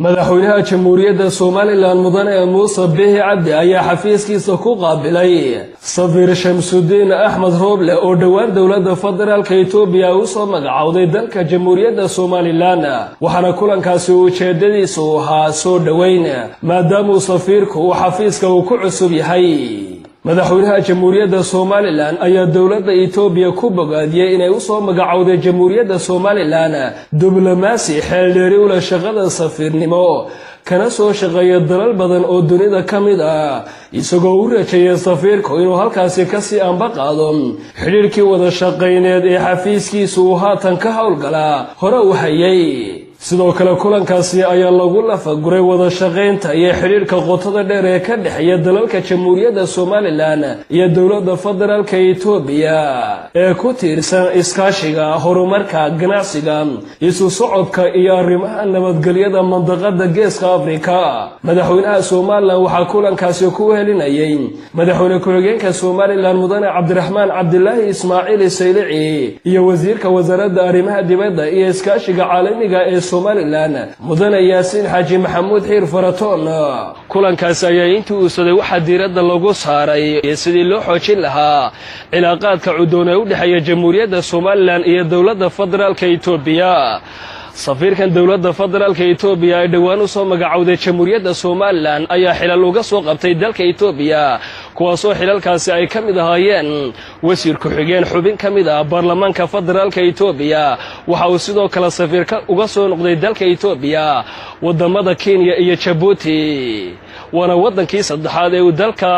madaxweynaha jamhuuriyadda Soomaaliland mudane Muuse Bihi Cabdi ayaa xafiiskiisa ku qaabilay Safiir Shamsuddin Ahmed Roble oo dhawaan dawladda federaalka Itoobiya u soo magacawday dalka jamhuuriyadda Soomaaliland waxaana kulankaasi ujeedadiisu ahaa soo dhaweyn maadaama safiirku uu xafiiska ku cusub yahay. madaxweynaha jamhuuriyadda Soomaaliland ayaa dawladda Itoobiya ku bogaadiyay inay u soo magacawday jamhuuriyadda Soomaaliland diblomaasi xeeldheeri u leh shaqada safiirnimo kana soo shaqeeya dalal badan oo dunida ka mid ah isagoo u rajeeyay safiirku inuu halkaasi ka sii anbaqaado xiriirkii wada shaqeyneed ee xafiiskiisu haatan ka howlgala hore u hayay. sidoo kale kulankaasi ayaa lagu lafaguray wada shaqeynta iyo xiriirka qotada dheer ee ka dhaxeeya dalalka jamhuuriyadda Soomaaliland iyo dawladda federaalka Itoobiya ee ku tiirsan iskaashiga horumarka ganacsiga isu socodka iyo arrimaha nabadgelyada mandaqada Geeska Afrika. madaxweynaha Soomaaliland waxa kulankaasi ku helinayay madaxweyne ku-xigeenka Soomaaliland mudane Cabdiraxmaan Cabdilaahi Ismaaciil Saylici iyo wasiirka wasaaradda arrimaha dibadda iyo iskaashiga caalamiga ee Soomaaliland mudane Yaasiin Xaaji Maxamuud Xiir Faratoon. kulankaas ayaa intii uu socday waxa diiradda lagu saaray sidii loo xoojin lahaa cilaaqaadka cudoon ee u dhaxeeya jamhuuriyadda Soomaaliland iyo dawladda federaalka Itoobiya. safiirkan dawladda federaalka Itoobiya ay dhawaan u soo magacawday jamhuuriyadda Soomaaliland ayaa xilal uga soo qabtay dalka Itoobiya kuwaasoo xilalkaasi ay ka mid ahaayeen wasiir ku-xigeen xubin ka mid ah baarlamaanka federaalka Itoobiya. waxa uu sidoo kale safiirka uga soo noqday dalka Itoobiya wadamada Kenya iyo Djibouti waana wadankii saddexaad ee dalka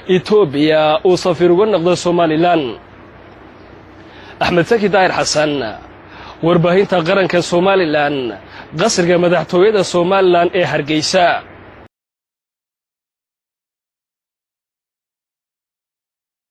Itoobiya uu safiir uga noqday Soomaaliland. Axmed Saki Daahir Xasan warbaahinta qaranka Soomaaliland qasriga madaxtooyada Soomaaliland ee Hargeysa.